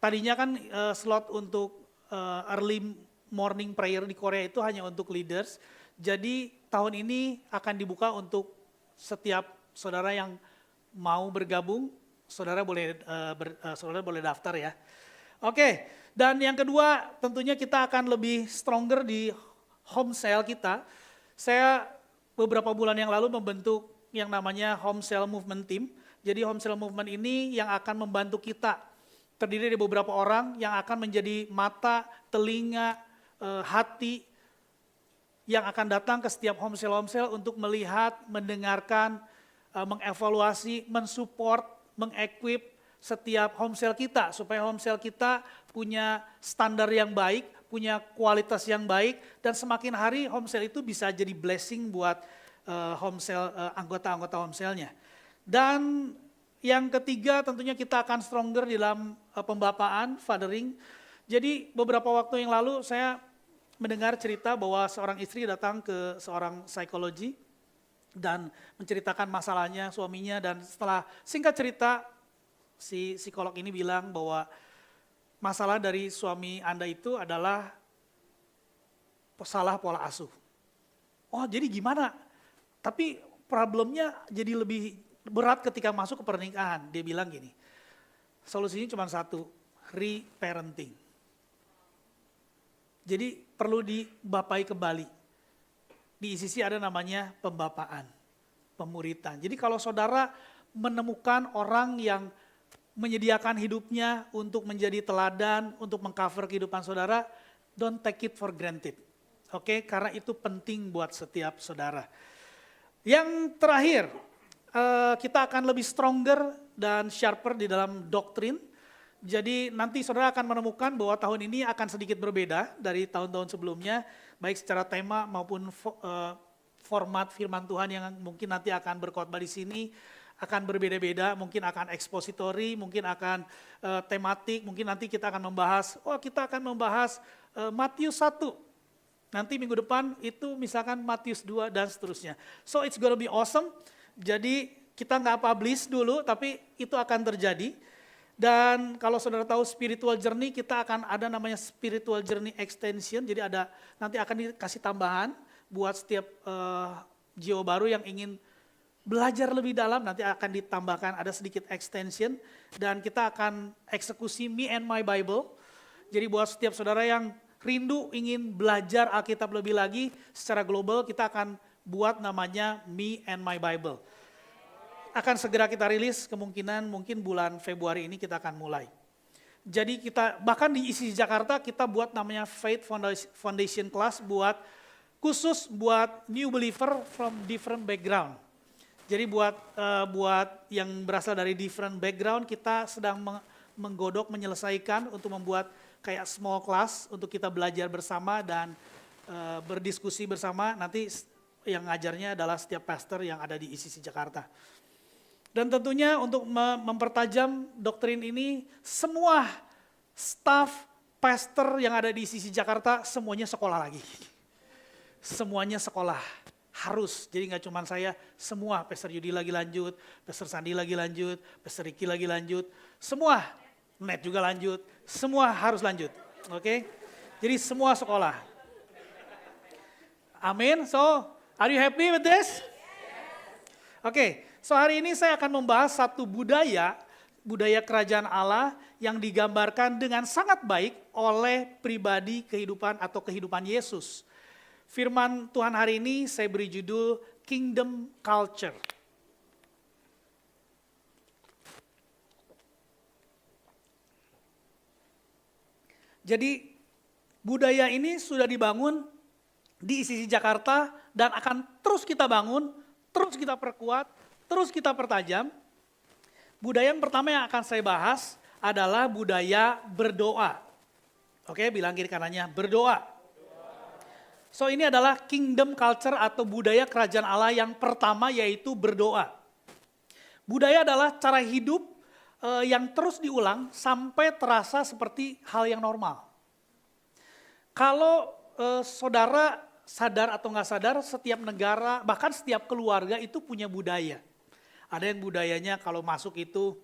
Tadinya kan slot untuk early morning prayer di Korea itu hanya untuk leaders. Jadi tahun ini akan dibuka untuk setiap saudara yang mau bergabung, saudara boleh daftar ya. Oke, dan yang kedua tentunya kita akan lebih stronger di home cell kita. Saya beberapa bulan yang lalu membentuk yang namanya Home Cell Movement Team. Jadi Home Cell Movement ini yang akan membantu kita, terdiri dari beberapa orang yang akan menjadi mata, telinga, hati, yang akan datang ke setiap home cell untuk melihat, mendengarkan, mengevaluasi, mensupport, mengequip setiap home cell kita, supaya home cell kita punya standar yang baik, punya kualitas yang baik, dan semakin hari home cell itu bisa jadi blessing buat home cell, anggota-anggota home cell-nya. Dan yang ketiga tentunya kita akan stronger di dalam pembapaan, fathering. Jadi beberapa waktu yang lalu saya mendengar cerita bahwa seorang istri datang ke seorang psikologi dan menceritakan masalahnya suaminya, dan setelah singkat cerita si psikolog ini bilang bahwa masalah dari suami Anda itu adalah salah pola asuh. Oh jadi gimana? Tapi problemnya jadi lebih berat ketika masuk ke pernikahan. Dia bilang gini, solusinya cuma satu, reparenting. Jadi perlu dibapai kembali. Di ICC ada namanya pembapaan, pemuritan. Jadi kalau saudara menemukan orang yang menyediakan hidupnya untuk menjadi teladan, untuk mengcover kehidupan saudara, don't take it for granted. Oke, karena itu penting buat setiap saudara. Yang terakhir, kita akan lebih stronger dan sharper di dalam doktrin. Jadi nanti saudara akan menemukan bahwa tahun ini akan sedikit berbeda dari tahun-tahun sebelumnya, baik secara tema maupun format firman Tuhan yang mungkin nanti akan berkhotbah di sini akan berbeda-beda, mungkin akan ekspositori, mungkin akan tematik, mungkin nanti kita akan membahas, Matius 1. Nanti minggu depan itu misalkan Matius 2 dan seterusnya. So it's gonna be awesome. Jadi kita nggak publish dulu, tapi itu akan terjadi. Dan kalau saudara tahu spiritual journey, kita akan ada namanya spiritual journey extension. Jadi nanti akan dikasih tambahan buat setiap jiwa baru yang ingin belajar lebih dalam, nanti akan ditambahkan ada sedikit extension. Dan kita akan eksekusi Me and My Bible. Jadi buat setiap saudara yang rindu ingin belajar Alkitab lebih lagi secara global, kita akan buat namanya Me and My Bible. Akan segera kita rilis, kemungkinan mungkin bulan Februari ini kita akan mulai. Jadi kita bahkan di ICC Jakarta kita buat namanya Faith Foundation Class khusus buat new believer from different background. Jadi buat yang berasal dari different background, kita sedang menggodok, menyelesaikan untuk membuat kayak small class untuk kita belajar bersama dan berdiskusi bersama. Nanti yang ngajarnya adalah setiap pastor yang ada di ICC Jakarta. Dan tentunya untuk mempertajam doktrin ini, semua staff pastor yang ada di ICC Jakarta semuanya sekolah lagi. Semuanya sekolah, harus. Jadi nggak cuma saya, semua. Pastor Yudi lagi lanjut, Pastor Sandi lagi lanjut, Pastor Ricky lagi lanjut. Semua, Net juga lanjut, semua harus lanjut. Oke? Jadi semua sekolah. Amin. So, are you happy with this? Oke. So hari ini saya akan membahas satu budaya kerajaan Allah yang digambarkan dengan sangat baik oleh pribadi kehidupan Yesus. Firman Tuhan hari ini saya beri judul Kingdom Culture. Jadi budaya ini sudah dibangun di ICC Jakarta dan akan terus kita bangun, terus kita perkuat, terus kita pertajam. Budaya yang pertama yang akan saya bahas adalah budaya berdoa. Oke, bilang kiri kanannya, berdoa. So ini adalah kingdom culture atau budaya kerajaan Allah yang pertama, yaitu berdoa. Budaya adalah cara hidup yang terus diulang sampai terasa seperti hal yang normal. Kalau saudara sadar atau nggak sadar, setiap negara, bahkan setiap keluarga itu punya budaya. Ada yang budayanya kalau masuk itu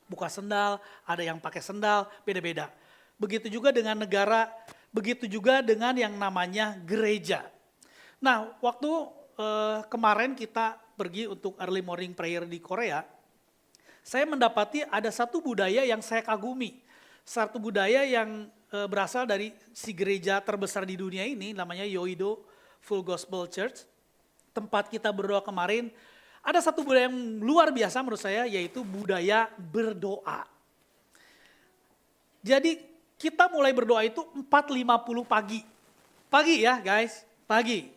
buka sendal, ada yang pakai sendal, beda-beda. Begitu juga dengan negara, begitu juga dengan yang namanya gereja. Nah, waktu kemarin kita pergi untuk early morning prayer di Korea, saya mendapati ada satu budaya yang saya kagumi. Satu budaya yang berasal dari si gereja terbesar di dunia ini, namanya Yoido Full Gospel Church. Tempat kita berdoa kemarin, ada satu budaya yang luar biasa menurut saya, yaitu budaya berdoa. Jadi kita mulai berdoa itu 4.50 pagi. Pagi ya guys, pagi.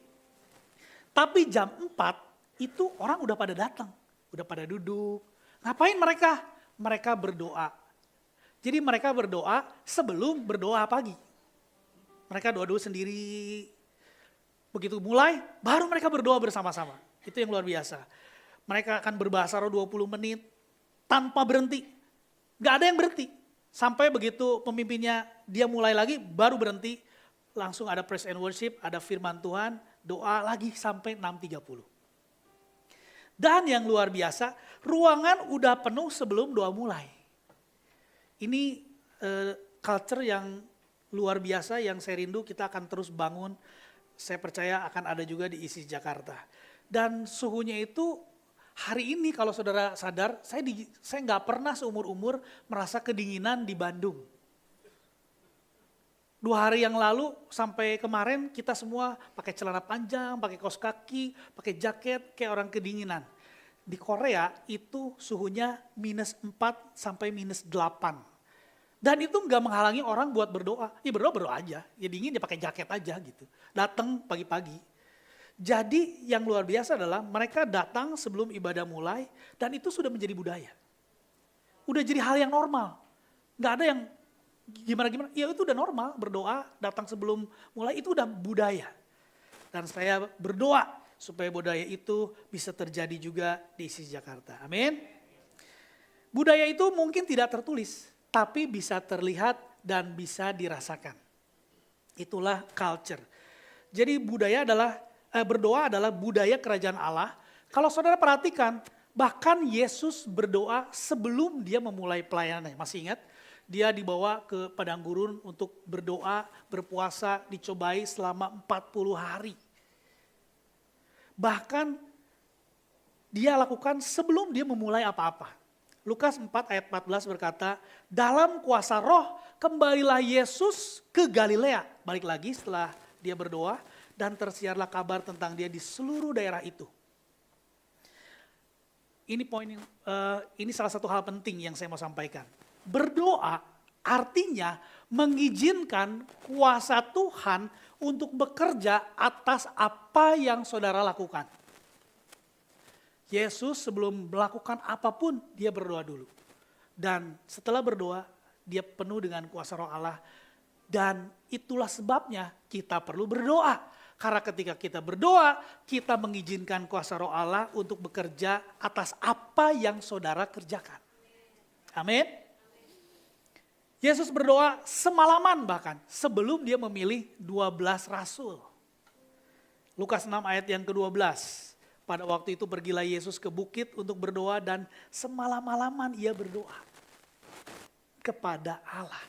Tapi jam 4 itu orang udah pada datang, udah pada duduk. Ngapain mereka? Mereka berdoa. Jadi mereka berdoa sebelum berdoa pagi. Mereka doa dulu sendiri. Begitu mulai, baru mereka berdoa bersama-sama. Itu yang luar biasa. Mereka akan berbahasa roh 20 menit tanpa berhenti. Gak ada yang berhenti. Sampai begitu pemimpinnya dia mulai lagi, baru berhenti. Langsung ada praise and worship, ada firman Tuhan, doa lagi sampai 6.30. Dan yang luar biasa, ruangan udah penuh sebelum doa mulai. Ini culture yang luar biasa yang saya rindu, kita akan terus bangun. Saya percaya akan ada juga di isi Jakarta. Dan suhunya itu hari ini kalau saudara sadar, saya nggak pernah seumur-umur merasa kedinginan di Bandung. 2 hari yang lalu sampai kemarin kita semua pakai celana panjang, pakai kaos kaki, pakai jaket kayak orang kedinginan. Di Korea itu suhunya -4 sampai -8. Dan itu nggak menghalangi orang buat berdoa. Ya berdoa aja, ya dingin ya pakai jaket aja gitu. Datang pagi-pagi. Jadi yang luar biasa adalah mereka datang sebelum ibadah mulai dan itu sudah menjadi budaya. Udah jadi hal yang normal. Nggak ada yang gimana-gimana, ya itu udah normal berdoa datang sebelum mulai itu udah budaya. Dan saya berdoa supaya budaya itu bisa terjadi juga di isi Jakarta. Amin. Budaya itu mungkin tidak tertulis, tapi bisa terlihat dan bisa dirasakan. Itulah culture. Jadi berdoa adalah budaya kerajaan Allah. Kalau saudara perhatikan, bahkan Yesus berdoa sebelum dia memulai pelayanannya. Masih ingat? Dia dibawa ke padang gurun untuk berdoa, berpuasa, dicobai selama 40 hari. Bahkan dia lakukan sebelum dia memulai apa-apa. Lukas 4 ayat 14 berkata, dalam kuasa roh kembalilah Yesus ke Galilea. Balik lagi setelah dia berdoa dan tersiarlah kabar tentang dia di seluruh daerah itu. Ini salah satu hal penting yang saya mau sampaikan. Berdoa artinya mengizinkan kuasa Tuhan untuk bekerja atas apa yang saudara lakukan. Yesus sebelum melakukan apapun dia berdoa dulu. Dan setelah berdoa dia penuh dengan kuasa roh Allah. Dan itulah sebabnya kita perlu berdoa. Karena ketika kita berdoa kita mengizinkan kuasa roh Allah untuk bekerja atas apa yang saudara kerjakan. Amin. Yesus berdoa semalaman bahkan sebelum dia memilih 12 rasul. Lukas 6 ayat yang ke-12. Pada waktu itu pergilah Yesus ke bukit untuk berdoa dan semalam-malaman ia berdoa kepada Allah.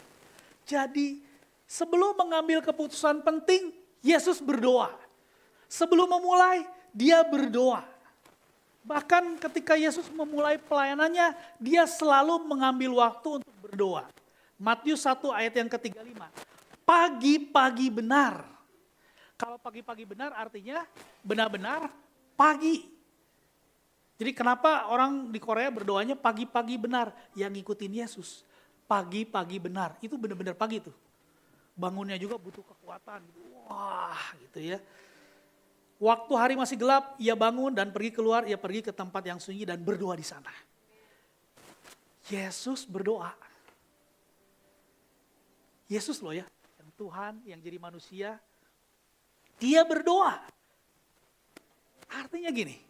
Jadi sebelum mengambil keputusan penting, Yesus berdoa. Sebelum memulai, dia berdoa. Bahkan ketika Yesus memulai pelayanannya, dia selalu mengambil waktu untuk berdoa. Matius 1 ayat yang ke-35. Pagi-pagi benar. Kalau pagi-pagi benar artinya benar-benar pagi. Jadi kenapa orang di Korea berdoanya pagi-pagi benar? Yang ngikutin Yesus. Pagi-pagi benar. Itu benar-benar pagi tuh. Bangunnya juga butuh kekuatan. Wah gitu ya. Waktu hari masih gelap, ia bangun dan pergi keluar. Ia pergi ke tempat yang sunyi dan berdoa di sana. Yesus berdoa. Yesus loh ya, yang Tuhan, yang jadi manusia, dia berdoa. Artinya gini,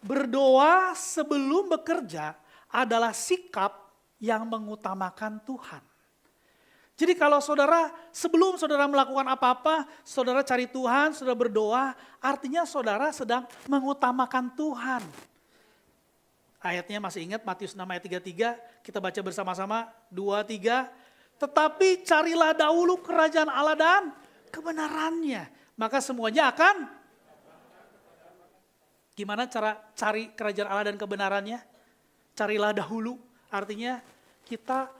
berdoa sebelum bekerja adalah sikap yang mengutamakan Tuhan. Jadi kalau sebelum saudara melakukan apa-apa, saudara cari Tuhan, saudara berdoa, artinya saudara sedang mengutamakan Tuhan. Ayatnya masih ingat Matius 6 ayat 33, kita baca bersama-sama, 2, 3. Tetapi carilah dahulu kerajaan Allah dan kebenarannya, maka semuanya akan. Gimana cara cari kerajaan Allah dan kebenarannya? Carilah dahulu, artinya kita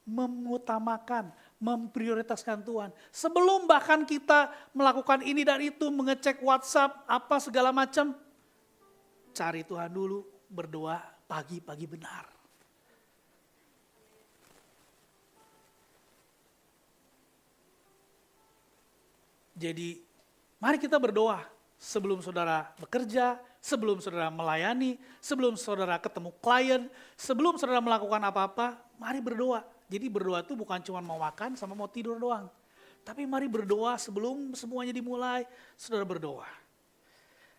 mengutamakan, memprioritaskan Tuhan. Sebelum bahkan kita melakukan ini dan itu, mengecek WhatsApp, apa segala macam, cari Tuhan dulu, berdoa pagi-pagi benar. Jadi mari kita berdoa sebelum saudara bekerja, sebelum saudara melayani, sebelum saudara ketemu klien, sebelum saudara melakukan apa-apa, mari berdoa. Jadi berdoa itu bukan cuma mau makan sama mau tidur doang. Tapi mari berdoa sebelum semuanya dimulai, saudara berdoa.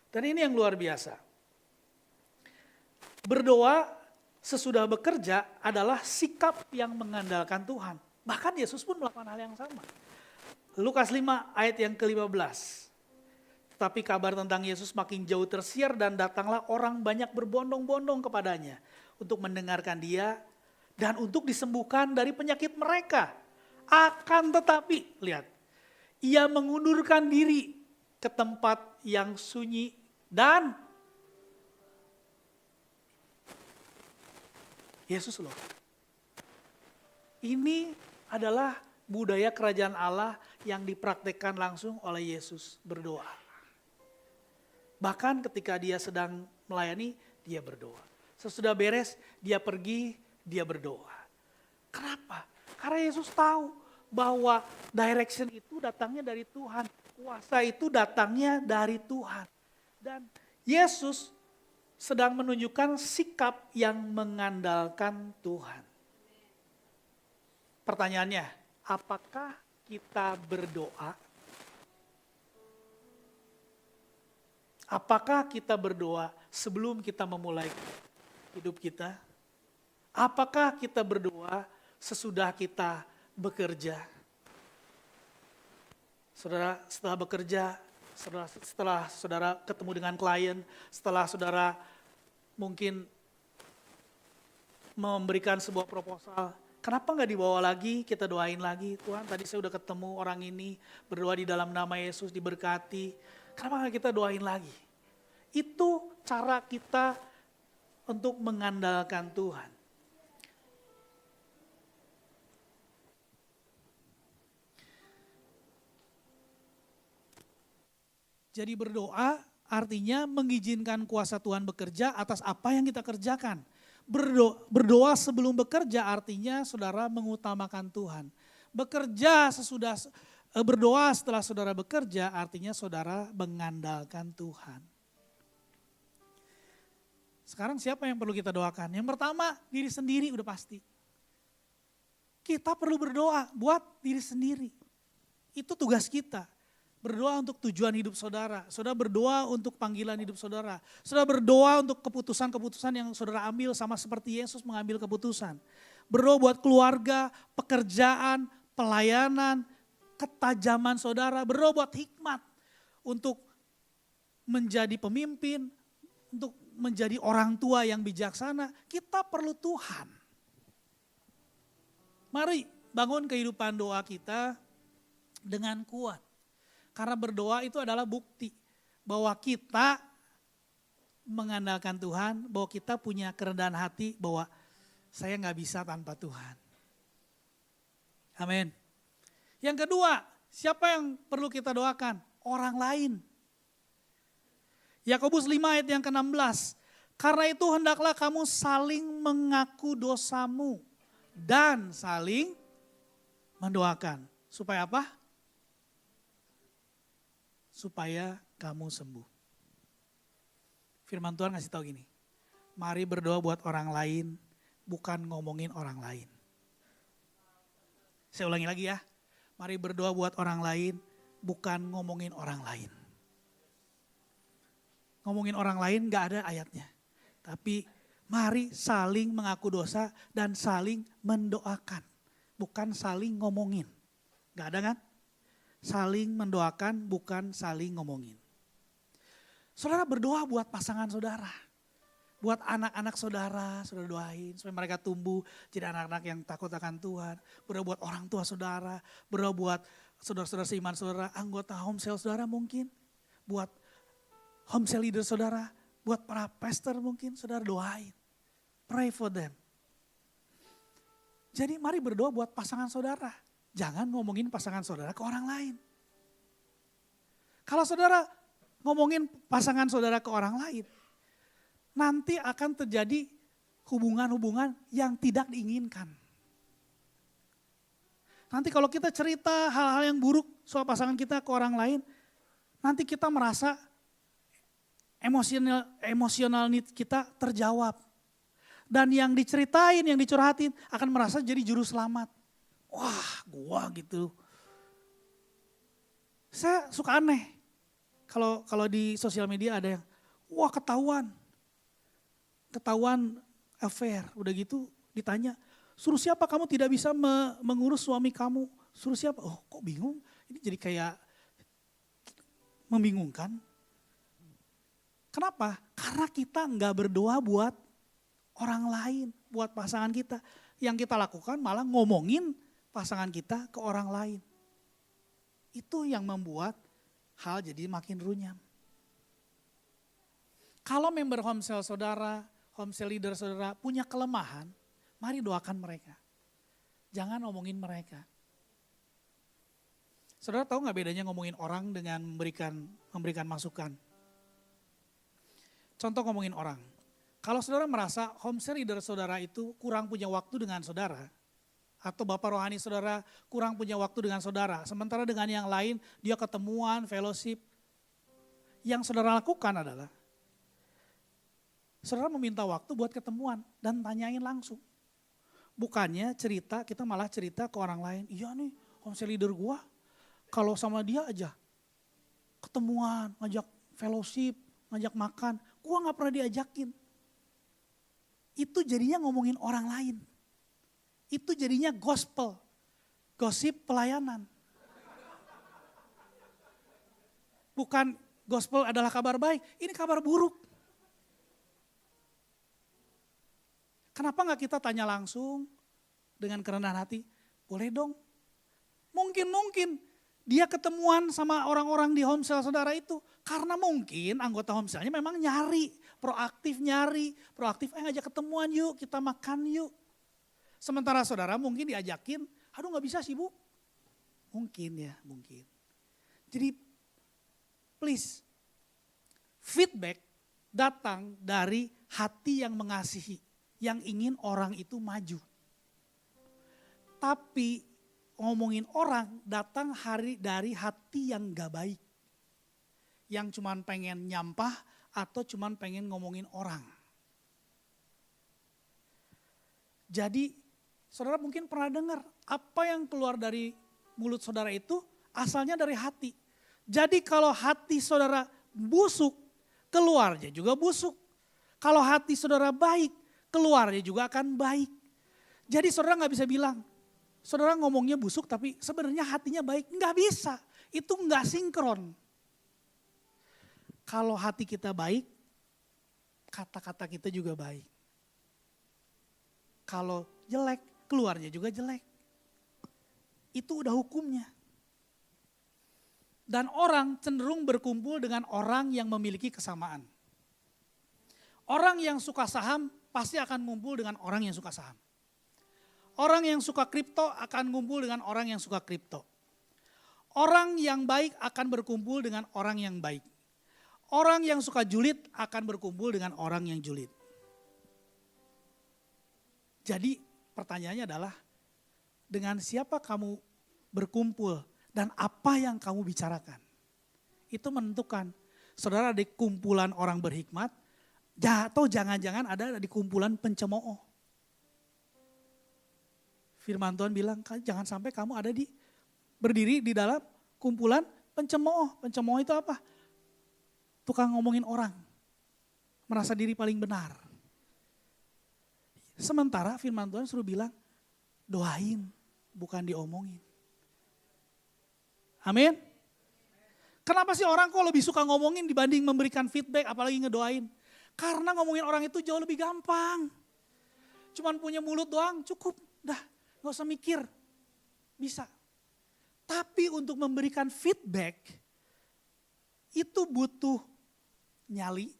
Dan ini yang luar biasa. Berdoa sesudah bekerja adalah sikap yang mengandalkan Tuhan. Bahkan Yesus pun melakukan hal yang sama. Lukas 5 ayat yang ke-15. Tapi kabar tentang Yesus makin jauh tersiar dan datanglah orang banyak berbondong-bondong kepadanya untuk mendengarkan dia dan untuk disembuhkan dari penyakit mereka. Akan tetapi, lihat, ia mengundurkan diri ke tempat yang sunyi dan Yesus loh. Ini adalah budaya kerajaan Allah yang dipraktekkan langsung oleh Yesus, berdoa. Bahkan ketika dia sedang melayani, dia berdoa. Sesudah beres, dia pergi, dia berdoa. Kenapa? Karena Yesus tahu bahwa direction itu datangnya dari Tuhan. Kuasa itu datangnya dari Tuhan. Dan Yesus sedang menunjukkan sikap yang mengandalkan Tuhan. Pertanyaannya, apakah kita berdoa? Apakah kita berdoa sebelum kita memulai hidup kita? Apakah kita berdoa sesudah kita bekerja? Saudara, setelah bekerja, setelah saudara ketemu dengan klien, setelah saudara mungkin memberikan sebuah proposal, kenapa nggak dibawa lagi, kita doain lagi, Tuhan tadi saya udah ketemu orang ini, berdoa di dalam nama Yesus, diberkati, kenapa nggak kita doain lagi? Itu cara kita untuk mengandalkan Tuhan. Jadi berdoa artinya mengizinkan kuasa Tuhan bekerja atas apa yang kita kerjakan. Berdoa sebelum bekerja artinya saudara mengutamakan Tuhan. Berdoa setelah saudara bekerja artinya saudara mengandalkan Tuhan. Sekarang siapa yang perlu kita doakan? Yang pertama diri sendiri udah pasti. Kita perlu berdoa buat diri sendiri. Itu tugas kita. Berdoa untuk tujuan hidup saudara. Saudara berdoa untuk panggilan hidup saudara. Saudara berdoa untuk keputusan-keputusan yang saudara ambil sama seperti Yesus mengambil keputusan. Berdoa buat keluarga, pekerjaan, pelayanan, ketajaman saudara. Berdoa buat hikmat untuk menjadi pemimpin, untuk menjadi orang tua yang bijaksana. Kita perlu Tuhan. Mari bangun kehidupan doa kita dengan kuat. Karena berdoa itu adalah bukti bahwa kita mengandalkan Tuhan, bahwa kita punya kerendahan hati bahwa saya nggak bisa tanpa Tuhan. Amin. Yang kedua, siapa yang perlu kita doakan? Orang lain. Yakobus 5 ayat yang ke-16. Karena itu hendaklah kamu saling mengaku dosamu dan saling mendoakan. Supaya apa? Supaya kamu sembuh. Firman Tuhan ngasih tahu gini, mari berdoa buat orang lain, bukan ngomongin orang lain. Saya ulangi lagi ya, mari berdoa buat orang lain, bukan ngomongin orang lain. Ngomongin orang lain gak ada ayatnya, tapi mari saling mengaku dosa dan saling mendoakan, bukan saling ngomongin. Gak ada kan? Saling mendoakan bukan saling ngomongin. Saudara berdoa buat pasangan saudara. Buat anak-anak saudara, saudara doain supaya mereka tumbuh jadi anak-anak yang takut akan Tuhan. Berdoa buat orang tua saudara, berdoa buat saudara-saudara seiman saudara, anggota home cell saudara mungkin. Buat home cell leader saudara, buat para pastor mungkin saudara doain. Pray for them. Jadi mari berdoa buat pasangan saudara. Jangan ngomongin pasangan saudara ke orang lain. Kalau saudara ngomongin pasangan saudara ke orang lain, nanti akan terjadi hubungan-hubungan yang tidak diinginkan. Nanti kalau kita cerita hal-hal yang buruk soal pasangan kita ke orang lain, nanti kita merasa emosional need kita terjawab. Dan yang diceritain, yang dicurhatin akan merasa jadi juru selamat. Wah, gua gitu. Saya suka aneh. Kalau di sosial media ada yang, wah ketahuan affair. Udah gitu ditanya, suruh siapa kamu tidak bisa mengurus suami kamu? Suruh siapa? Oh kok bingung? Ini jadi kayak membingungkan. Kenapa? Karena kita nggak berdoa buat orang lain, buat pasangan kita. Yang kita lakukan malah ngomongin pasangan kita ke orang lain. Itu yang membuat hal jadi makin runyam. Kalau member home cell saudara, home cell leader saudara punya kelemahan, mari doakan mereka. Jangan ngomongin mereka. Saudara tahu gak bedanya ngomongin orang dengan memberikan masukan? Contoh ngomongin orang. Kalau saudara merasa home cell leader saudara itu kurang punya waktu dengan saudara, atau bapak rohani saudara kurang punya waktu dengan saudara, sementara dengan yang lain dia ketemuan, fellowship, yang saudara lakukan adalah saudara meminta waktu buat ketemuan dan tanyain langsung. Bukannya cerita, kita malah cerita ke orang lain, iya nih home cell leader gua, kalau sama dia aja ketemuan, ngajak fellowship, ngajak makan, gua gak pernah diajakin. Itu jadinya ngomongin orang lain. Itu jadinya gospel, gosip pelayanan. Bukan gospel adalah kabar baik, ini kabar buruk. Kenapa gak kita tanya langsung dengan kerendahan hati? Boleh dong. Mungkin dia ketemuan sama orang-orang di home cell saudara itu. Karena mungkin anggota home cellnya memang proaktif, ngajak ketemuan yuk, kita makan yuk. Sementara saudara mungkin diajakin, aduh gak bisa sibuk. Mungkin. Jadi please, feedback datang dari hati yang mengasihi, yang ingin orang itu maju. Tapi ngomongin orang datang dari hati yang gak baik. Yang cuman pengen nyampah atau cuman pengen ngomongin orang. Jadi saudara mungkin pernah dengar apa yang keluar dari mulut saudara itu asalnya dari hati. Jadi kalau hati saudara busuk, keluarnya juga busuk. Kalau hati saudara baik, keluarnya juga akan baik. Jadi saudara gak bisa bilang, saudara ngomongnya busuk tapi sebenarnya hatinya baik. Nggak bisa, itu nggak sinkron. Kalau hati kita baik, kata-kata kita juga baik. Kalau jelek, keluarnya juga jelek. Itu udah hukumnya. Dan orang cenderung berkumpul dengan orang yang memiliki kesamaan. Orang yang suka saham pasti akan ngumpul dengan orang yang suka saham. Orang yang suka kripto akan ngumpul dengan orang yang suka kripto. Orang yang baik akan berkumpul dengan orang yang baik. Orang yang suka julid akan berkumpul dengan orang yang julid. Jadi pertanyaannya adalah, dengan siapa kamu berkumpul dan apa yang kamu bicarakan? Itu menentukan saudara di kumpulan orang berhikmat atau jangan-jangan ada di kumpulan pencemooh. Firman Tuhan bilang, jangan sampai kamu berdiri di dalam kumpulan pencemooh. Pencemooh itu apa? Tukang ngomongin orang, merasa diri paling benar. Sementara firman Tuhan suruh bilang, doain, bukan diomongin. Amin. Kenapa sih orang kok lebih suka ngomongin dibanding memberikan feedback, apalagi ngedoain? Karena ngomongin orang itu jauh lebih gampang. Cuman punya mulut doang cukup, dah gak usah mikir, bisa. Tapi untuk memberikan feedback, itu butuh nyali,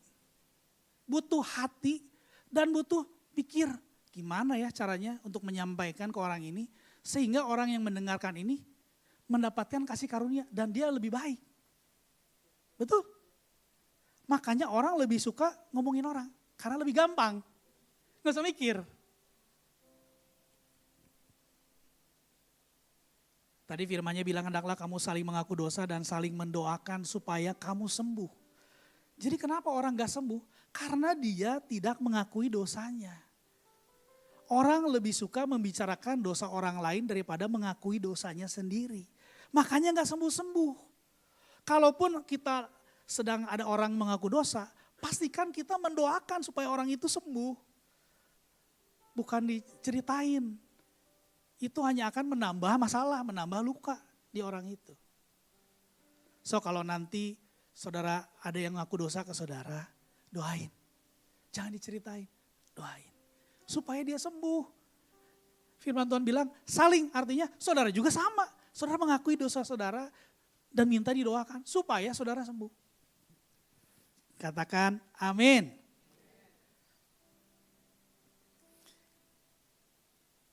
butuh hati, dan butuh pikir gimana ya caranya untuk menyampaikan ke orang ini, sehingga orang yang mendengarkan ini mendapatkan kasih karunia dan dia lebih baik. Betul? Makanya orang lebih suka ngomongin orang, karena lebih gampang. Gak usah mikir. Tadi firman-Nya bilang, hendaklah kamu saling mengaku dosa dan saling mendoakan supaya kamu sembuh. Jadi kenapa orang gak sembuh? Karena dia tidak mengakui dosanya. Orang lebih suka membicarakan dosa orang lain daripada mengakui dosanya sendiri. Makanya gak sembuh-sembuh. Kalaupun kita sedang ada orang mengaku dosa, pastikan kita mendoakan supaya orang itu sembuh. Bukan diceritain. Itu hanya akan menambah masalah, menambah luka di orang itu. So kalau nanti saudara ada yang ngaku dosa ke saudara, doain. Jangan diceritain, doain. Supaya dia sembuh. Firman Tuhan bilang saling, artinya saudara juga sama. Saudara mengakui dosa saudara dan minta didoakan supaya saudara sembuh. Katakan amin.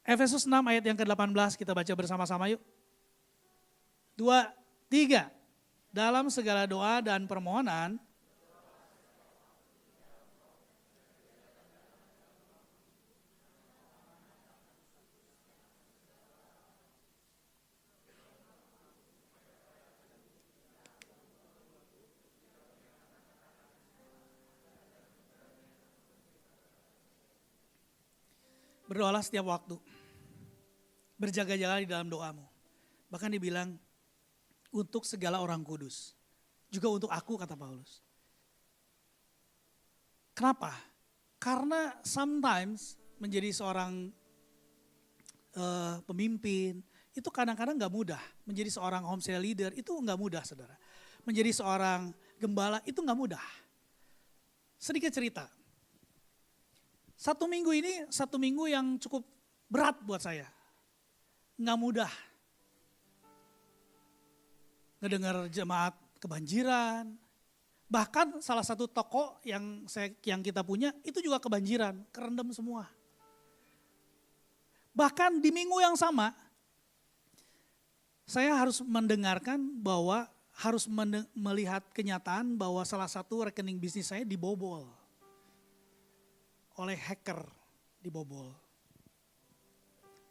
Efesus 6 ayat yang ke-18 kita baca bersama-sama yuk. 2, 3. Dalam segala doa dan permohonan berdoalah setiap waktu. Berjaga-jaga di dalam doamu. Bahkan dibilang untuk segala orang kudus. Juga untuk aku kata Paulus. Kenapa? Karena sometimes menjadi seorang pemimpin itu kadang-kadang gak mudah. Menjadi seorang home cell leader itu gak mudah saudara. Menjadi seorang gembala itu gak mudah. Sedikit cerita. Satu minggu ini satu minggu yang cukup berat buat saya. Nggak mudah. Ngedengar jemaat kebanjiran. Bahkan salah satu toko yang kita punya itu juga kebanjiran, kerendam semua. Bahkan di minggu yang sama, saya harus mendengarkan bahwa harus melihat kenyataan bahwa salah satu rekening bisnis saya dibobol. Oleh hacker dibobol.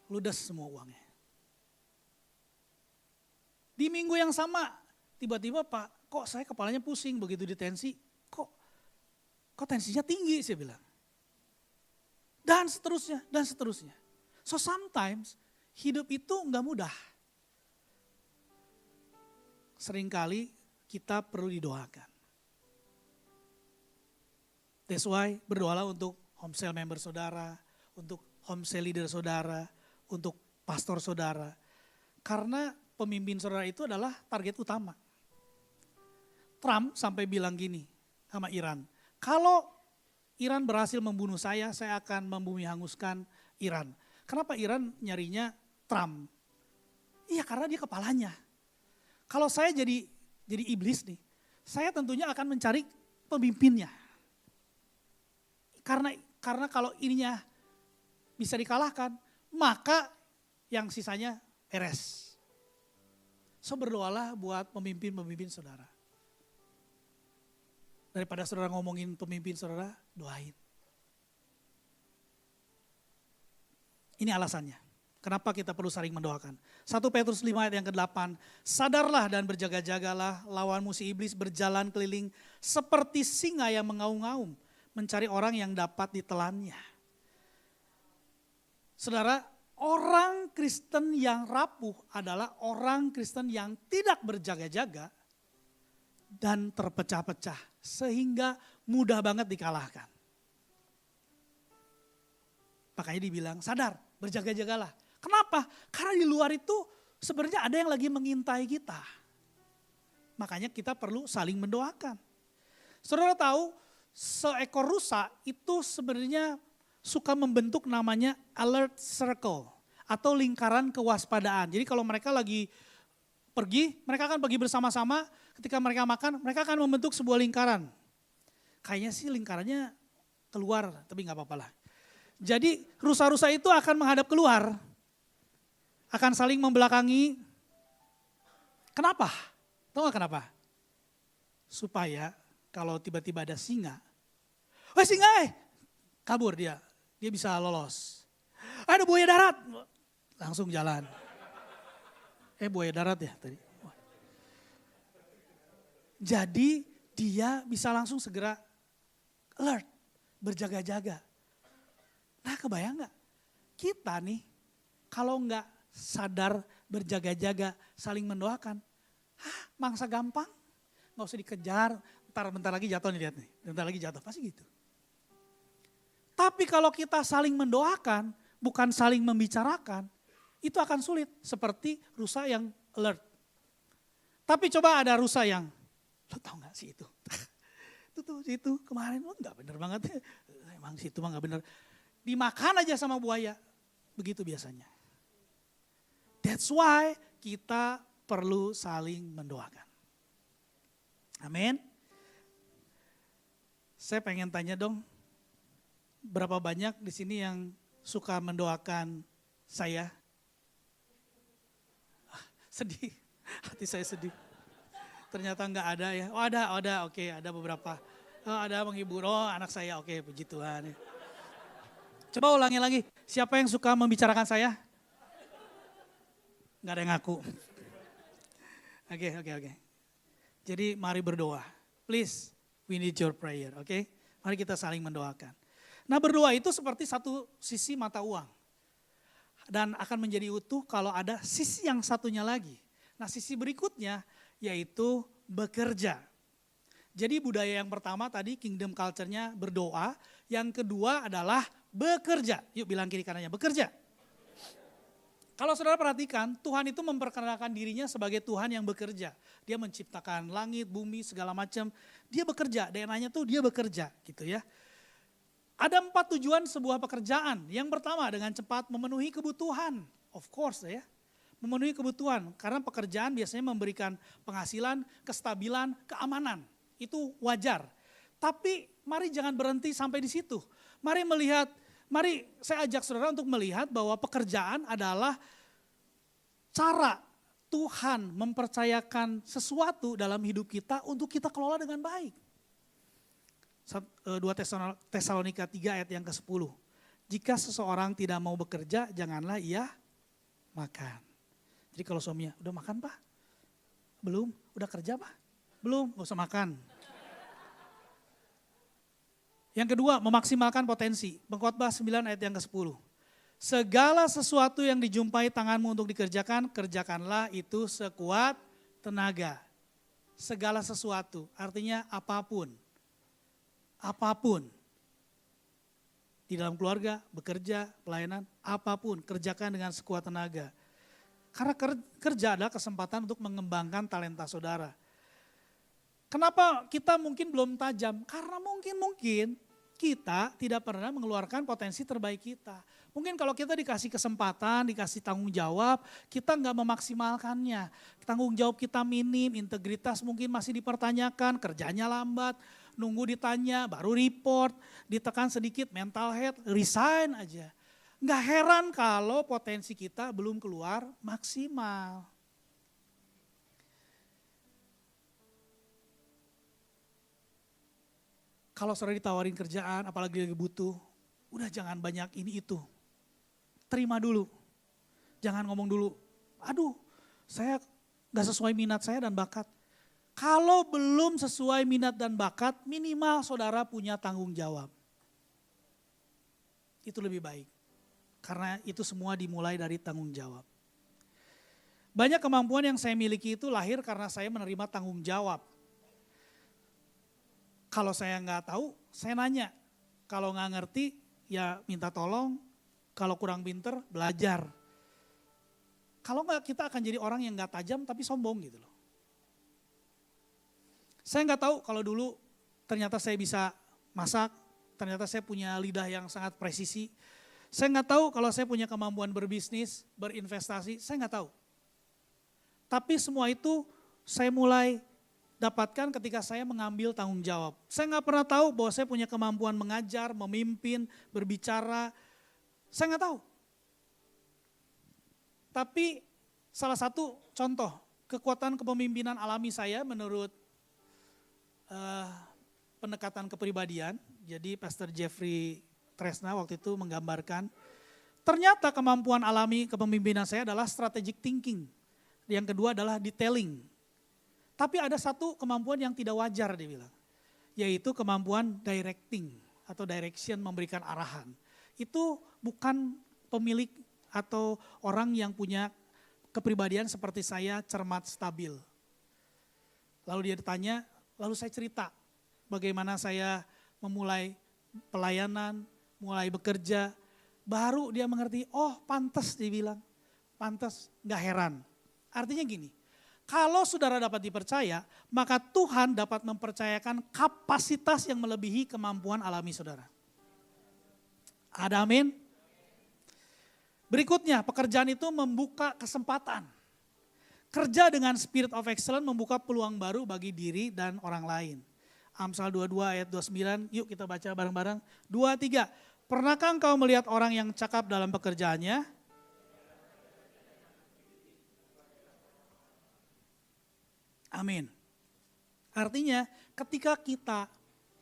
Ludes semua uangnya. Di minggu yang sama tiba-tiba Pak, kok saya kepalanya pusing begitu ditensi, kok tensinya tinggi saya bilang. Dan seterusnya, dan seterusnya. So sometimes hidup itu enggak mudah. Seringkali kita perlu didoakan. That's why berdoalah untuk home cell member saudara, untuk home cell leader saudara, untuk pastor saudara. Karena pemimpin saudara itu adalah target utama. Trump sampai bilang gini sama Iran, kalau Iran berhasil membunuh saya akan membumi hanguskan Iran. Kenapa Iran nyarinya Trump? Iya karena dia kepalanya. Kalau saya jadi iblis nih, saya tentunya akan mencari pemimpinnya. Karena kalau ininya bisa dikalahkan, maka yang sisanya beres. So berdoalah buat pemimpin-pemimpin saudara. Daripada saudara ngomongin pemimpin saudara, doain. Ini alasannya. Kenapa kita perlu saling mendoakan. 1 Petrus 5 ayat yang ke-8. Sadarlah dan berjaga-jagalah, lawanmu si iblis berjalan keliling seperti singa yang mengaum-ngaum, mencari orang yang dapat ditelannya. Saudara, orang Kristen yang rapuh adalah orang Kristen yang tidak berjaga-jaga dan terpecah-pecah sehingga mudah banget dikalahkan. Makanya dibilang sadar, berjaga-jagalah. Kenapa? Karena di luar itu sebenarnya ada yang lagi mengintai kita. Makanya kita perlu saling mendoakan. Saudara tahu seekor rusa itu sebenarnya suka membentuk namanya alert circle atau lingkaran kewaspadaan. Jadi kalau mereka lagi pergi, mereka akan pergi bersama-sama, ketika mereka makan, mereka akan membentuk sebuah lingkaran. Kayaknya sih lingkarannya keluar, tapi nggak apa-apa lah. Jadi rusa-rusa itu akan menghadap keluar, akan saling membelakangi. Kenapa? Tahu nggak kenapa? Supaya kalau tiba-tiba ada singa, singa kabur dia bisa lolos. Ada buaya darat, langsung jalan. Buaya darat ya tadi. Jadi dia bisa langsung segera alert, berjaga-jaga. Nah kebayang gak? Kita nih kalau gak sadar berjaga-jaga saling mendoakan. Mangsa gampang, gak usah dikejar, bentar lagi jatuh nih lihat nih. Bentar lagi jatuh, pasti gitu. Tapi kalau kita saling mendoakan, bukan saling membicarakan, itu akan sulit. Seperti rusa yang alert. Tapi coba ada rusa yang, lo tau gak sih itu? itu kemarin, gak bener banget. Emang situ mah gak bener. Dimakan aja sama buaya. Begitu biasanya. That's why kita perlu saling mendoakan. Amin. Saya pengen tanya dong, berapa banyak di sini yang suka mendoakan saya? Sedih, hati saya sedih. Ternyata enggak ada ya. Oh ada, oke, ada beberapa. Oh, ada menghibur, anak saya, oke, puji Tuhan. Coba ulangi lagi, siapa yang suka membicarakan saya? Enggak ada yang ngaku. Oke. Jadi mari berdoa. Please, we need your prayer, oke? Mari kita saling mendoakan. Nah berdoa itu seperti satu sisi mata uang. Dan akan menjadi utuh kalau ada sisi yang satunya lagi. Nah sisi berikutnya yaitu bekerja. Jadi budaya yang pertama tadi kingdom culture-nya berdoa. Yang kedua adalah bekerja. Yuk bilang kiri kanannya, bekerja. Kalau saudara perhatikan, Tuhan itu memperkenalkan dirinya sebagai Tuhan yang bekerja. Dia menciptakan langit, bumi, segala macam. Dia bekerja, DNA-nya tuh dia bekerja gitu ya. Ada 4 tujuan sebuah pekerjaan. Yang pertama dengan cepat memenuhi kebutuhan. Of course ya, memenuhi kebutuhan. Karena pekerjaan biasanya memberikan penghasilan, kestabilan, keamanan. Itu wajar. Tapi mari jangan berhenti sampai di situ. Mari saya ajak saudara untuk melihat bahwa pekerjaan adalah cara Tuhan mempercayakan sesuatu dalam hidup kita untuk kita kelola dengan baik. 2 Tesalonika 3 ayat yang ke-10. Jika seseorang tidak mau bekerja, janganlah ia makan. Jadi kalau suaminya, udah makan Pak? Belum? Udah kerja Pak? Belum, gak usah makan. Yang kedua, memaksimalkan potensi. Pengkhotbah 9 ayat yang ke-10. Segala sesuatu yang dijumpai tanganmu untuk dikerjakan, kerjakanlah itu sekuat tenaga. Segala sesuatu, artinya apapun. Apapun. Di dalam keluarga, bekerja, pelayanan, apapun, kerjakan dengan sekuat tenaga. Karena kerja adalah kesempatan untuk mengembangkan talenta saudara. Kenapa kita mungkin belum tajam? Karena mungkin kita tidak pernah mengeluarkan potensi terbaik kita. Mungkin kalau kita dikasih kesempatan, dikasih tanggung jawab, kita nggak memaksimalkannya. Tanggung jawab kita minim, integritas mungkin masih dipertanyakan, kerjanya lambat, nunggu ditanya, baru report, ditekan sedikit, mental health, resign aja. Nggak heran kalau potensi kita belum keluar maksimal. Kalau saudara ditawarin kerjaan, apalagi lagi butuh, udah jangan banyak ini itu. Terima dulu. Jangan ngomong dulu, aduh saya gak sesuai minat saya dan bakat. Kalau belum sesuai minat dan bakat, minimal saudara punya tanggung jawab. Itu lebih baik. Karena itu semua dimulai dari tanggung jawab. Banyak kemampuan yang saya miliki itu lahir karena saya menerima tanggung jawab. Kalau saya nggak tahu, saya nanya. Kalau nggak ngerti, ya minta tolong. Kalau kurang pinter, belajar. Kalau nggak, kita akan jadi orang yang nggak tajam tapi sombong gitu loh. Saya nggak tahu kalau dulu ternyata saya bisa masak, ternyata saya punya lidah yang sangat presisi. Saya nggak tahu kalau saya punya kemampuan berbisnis, berinvestasi, saya nggak tahu. Tapi semua itu saya mulai dapatkan ketika saya mengambil tanggung jawab. Saya nggak pernah tahu bahwa saya punya kemampuan mengajar, memimpin, berbicara. Saya nggak tahu. Tapi salah satu contoh kekuatan kepemimpinan alami saya menurut pendekatan kepribadian. Jadi Pastor Jeffrey Tresna waktu itu menggambarkan, ternyata kemampuan alami kepemimpinan saya adalah strategic thinking. Yang kedua adalah detailing. Tapi ada satu kemampuan yang tidak wajar dia bilang, yaitu kemampuan directing atau direction, memberikan arahan. Itu bukan pemilik atau orang yang punya kepribadian seperti saya, cermat, stabil. Lalu dia ditanya, lalu saya cerita bagaimana saya memulai pelayanan, mulai bekerja, baru dia mengerti, oh pantas dia bilang, pantas, gak heran. Artinya gini, kalau saudara dapat dipercaya, maka Tuhan dapat mempercayakan kapasitas yang melebihi kemampuan alami saudara. Ada amin? Berikutnya, pekerjaan itu membuka kesempatan. Kerja dengan spirit of excellence membuka peluang baru bagi diri dan orang lain. Amsal 22 ayat 29, yuk kita baca bareng-bareng. 2, 3, pernahkah engkau melihat orang yang cakap dalam pekerjaannya? Amin. Artinya ketika kita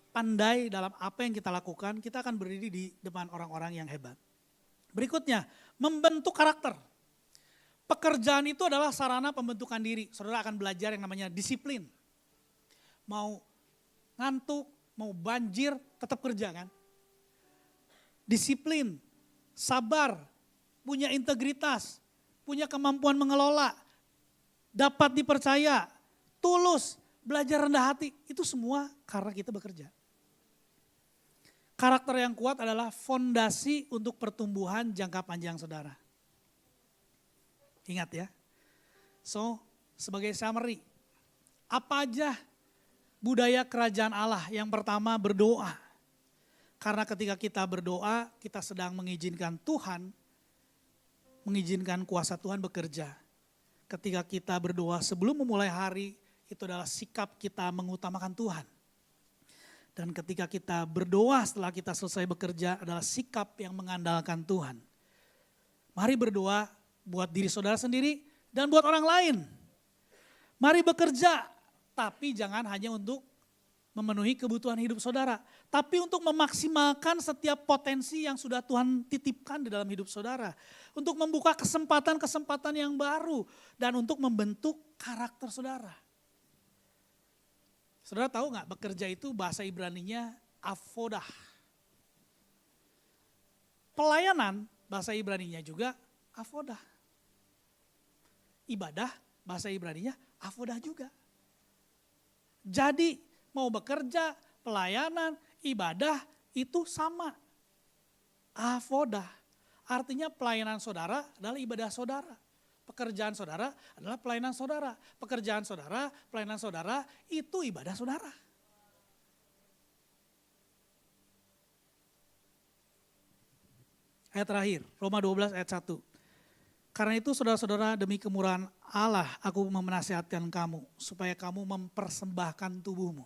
pandai dalam apa yang kita lakukan, kita akan berdiri di depan orang-orang yang hebat. Berikutnya, membentuk karakter. Pekerjaan itu adalah sarana pembentukan diri. Saudara akan belajar yang namanya disiplin. Mau ngantuk, mau banjir, tetap kerja kan. Disiplin, sabar, punya integritas, punya kemampuan mengelola, dapat dipercaya, tulus, belajar rendah hati. Itu semua karena kita bekerja. Karakter yang kuat adalah fondasi untuk pertumbuhan jangka panjang saudara. Ingat ya. So, sebagai summary, apa aja budaya kerajaan Allah? Yang pertama berdoa. Karena ketika kita berdoa, kita sedang mengizinkan Tuhan, mengizinkan kuasa Tuhan bekerja. Ketika kita berdoa sebelum memulai hari, itu adalah sikap kita mengutamakan Tuhan. Dan ketika kita berdoa setelah kita selesai bekerja adalah sikap yang mengandalkan Tuhan. Mari berdoa buat diri saudara sendiri dan buat orang lain. Mari bekerja, tapi jangan hanya untuk memenuhi kebutuhan hidup saudara. Tapi untuk memaksimalkan setiap potensi yang sudah Tuhan titipkan di dalam hidup saudara. Untuk membuka kesempatan-kesempatan yang baru dan untuk membentuk karakter saudara. Saudara tahu nggak bekerja itu bahasa Ibraninya avodah. Pelayanan bahasa Ibraninya juga avodah. Ibadah bahasa Ibraninya avodah juga. Jadi mau bekerja, pelayanan, ibadah itu sama. Avodah. Artinya pelayanan saudara adalah ibadah saudara. Pekerjaan saudara adalah pelayanan saudara. Pekerjaan saudara, pelayanan saudara, itu ibadah saudara. Ayat terakhir, Roma 12 ayat 1. Karena itu saudara-saudara demi kemurahan Allah aku menasihatkan kamu supaya kamu mempersembahkan tubuhmu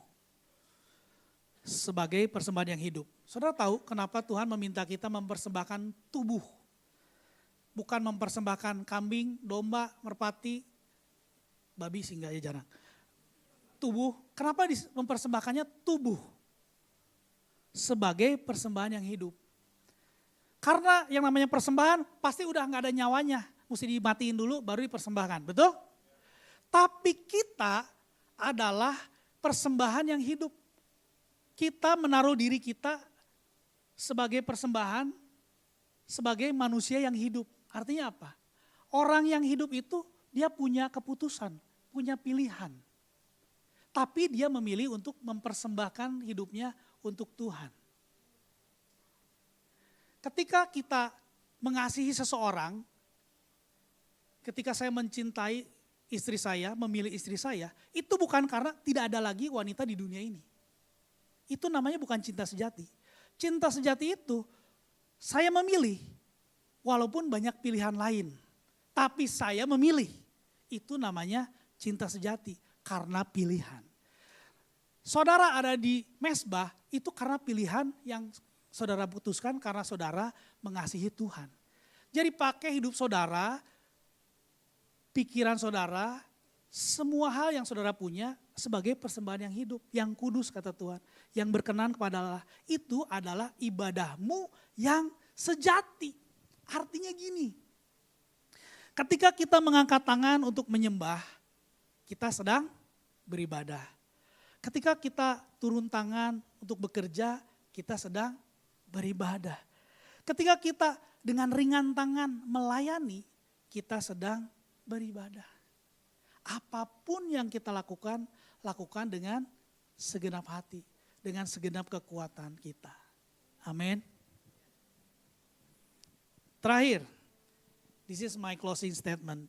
sebagai persembahan yang hidup. Saudara tahu kenapa Tuhan meminta kita mempersembahkan tubuh? Bukan mempersembahkan kambing, domba, merpati, babi sih enggak ya jarang. Tubuh, kenapa mempersembahkannya tubuh? Sebagai persembahan yang hidup. Karena yang namanya persembahan pasti udah enggak ada nyawanya. Mesti dimatiin dulu baru dipersembahkan, betul? Tapi kita adalah persembahan yang hidup. Kita menaruh diri kita sebagai persembahan, sebagai manusia yang hidup. Artinya apa? Orang yang hidup itu dia punya keputusan, punya pilihan. Tapi dia memilih untuk mempersembahkan hidupnya untuk Tuhan. Ketika kita mengasihi seseorang, ketika saya mencintai istri saya, memilih istri saya, itu bukan karena tidak ada lagi wanita di dunia ini. itu namanya bukan cinta sejati. Cinta sejati itu saya memilih, walaupun banyak pilihan lain. Tapi saya memilih, itu namanya cinta sejati karena pilihan. Saudara ada di mezbah itu karena pilihan yang saudara putuskan karena saudara mengasihi Tuhan. Jadi pakai hidup saudara, pikiran saudara, semua hal yang saudara punya sebagai persembahan yang hidup, yang kudus kata Tuhan, yang berkenan kepada Allah. Itu adalah ibadahmu yang sejati. Artinya gini, ketika kita mengangkat tangan untuk menyembah, kita sedang beribadah. Ketika kita turun tangan untuk bekerja, kita sedang beribadah. Ketika kita dengan ringan tangan melayani, kita sedang beribadah. Apapun yang kita lakukan, lakukan dengan segenap hati, dengan segenap kekuatan kita. Amin. Terakhir, this is my closing statement.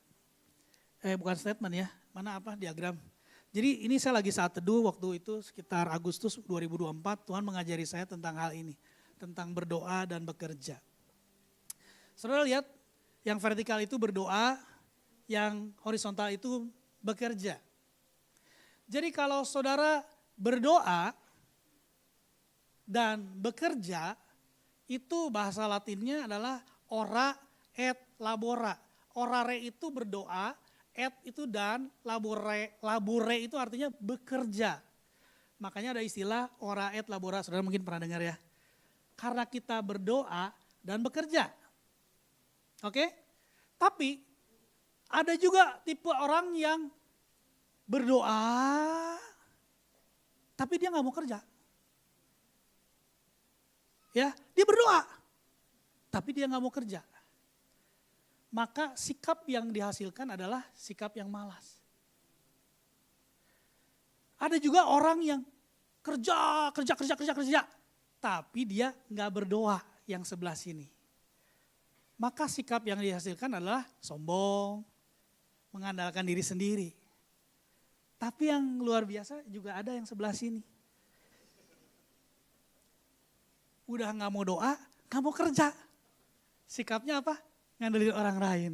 Bukan statement ya, mana apa diagram. Jadi ini saya lagi saat teduh waktu itu sekitar Agustus 2024, Tuhan mengajari saya tentang hal ini. Tentang berdoa dan bekerja. Saudara lihat, yang vertikal itu berdoa, yang horizontal itu bekerja. Jadi kalau saudara berdoa dan bekerja, itu bahasa Latinnya adalah ora et labora. Orare itu berdoa, et itu dan, labore itu artinya bekerja. Makanya ada istilah ora et labora, saudara mungkin pernah dengar ya. Karena kita berdoa dan bekerja. Oke? Tapi ada juga tipe orang yang berdoa, tapi dia gak mau kerja. Ya, dia berdoa, tapi dia gak mau kerja. Maka sikap yang dihasilkan adalah sikap yang malas. Ada juga orang yang kerja, tapi dia gak berdoa yang sebelah sini. Maka sikap yang dihasilkan adalah sombong, mengandalkan diri sendiri. Tapi yang luar biasa juga ada yang sebelah sini. Udah gak mau doa, gak mau kerja. Sikapnya apa? Ngandelin orang lain.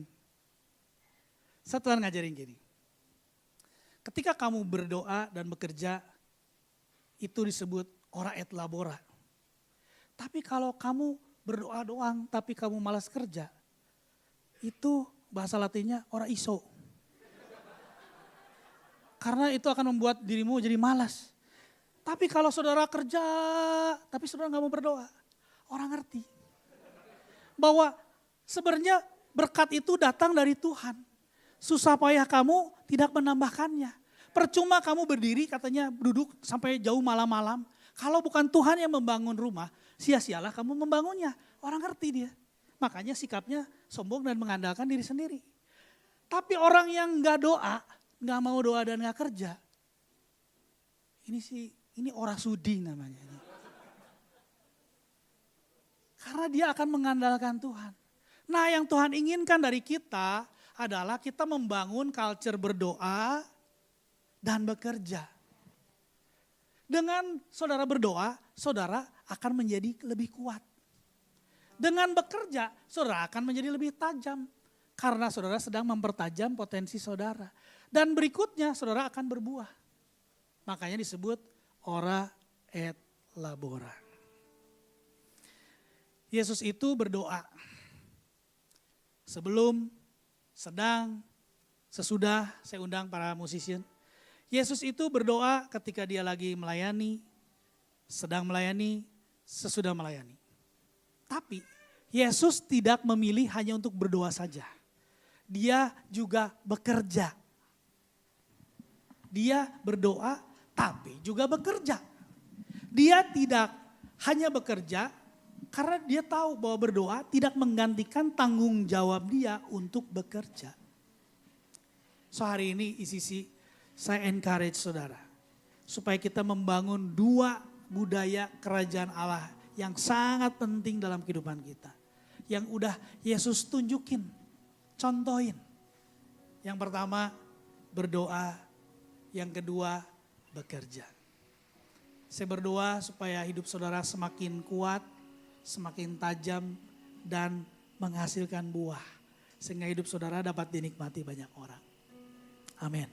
Tuhan ngajarin gini. Ketika kamu berdoa dan bekerja, itu disebut ora et labora. Tapi kalau kamu berdoa doang tapi kamu malas kerja, itu bahasa Latinnya ora iso. Karena itu akan membuat dirimu jadi malas. Tapi kalau saudara kerja, tapi saudara gak mau berdoa, orang ngerti. Bahwa sebenarnya berkat itu datang dari Tuhan. Susah payah kamu tidak menambahkannya. Percuma kamu berdiri katanya duduk sampai jauh malam-malam. Kalau bukan Tuhan yang membangun rumah, sia-sialah kamu membangunnya. Orang ngerti dia. Makanya sikapnya sombong dan mengandalkan diri sendiri. Tapi orang yang gak doa, gak mau doa dan gak kerja. Ini ora sudi namanya. Karena dia akan mengandalkan Tuhan. Nah yang Tuhan inginkan dari kita adalah kita membangun culture berdoa dan bekerja. Dengan saudara berdoa, saudara akan menjadi lebih kuat. Dengan bekerja, saudara akan menjadi lebih tajam. Karena saudara sedang mempertajam potensi saudara. Dan berikutnya saudara akan berbuah. Makanya disebut ora et labora. Yesus itu berdoa. Sebelum, sedang, sesudah, saya undang para musician. Yesus itu berdoa ketika dia lagi melayani, sedang melayani, sesudah melayani. Tapi Yesus tidak memilih hanya untuk berdoa saja. Dia juga bekerja. Dia berdoa tapi juga bekerja. Dia tidak hanya bekerja karena dia tahu bahwa berdoa tidak menggantikan tanggung jawab dia untuk bekerja. So hari ini ICC saya encourage saudara. Supaya kita membangun dua budaya kerajaan Allah yang sangat penting dalam kehidupan kita. Yang udah Yesus tunjukin, contohin. Yang pertama berdoa, yang kedua bekerja. Saya berdoa supaya hidup saudara semakin kuat, semakin tajam, dan menghasilkan buah. Sehingga hidup saudara dapat dinikmati banyak orang. Amin.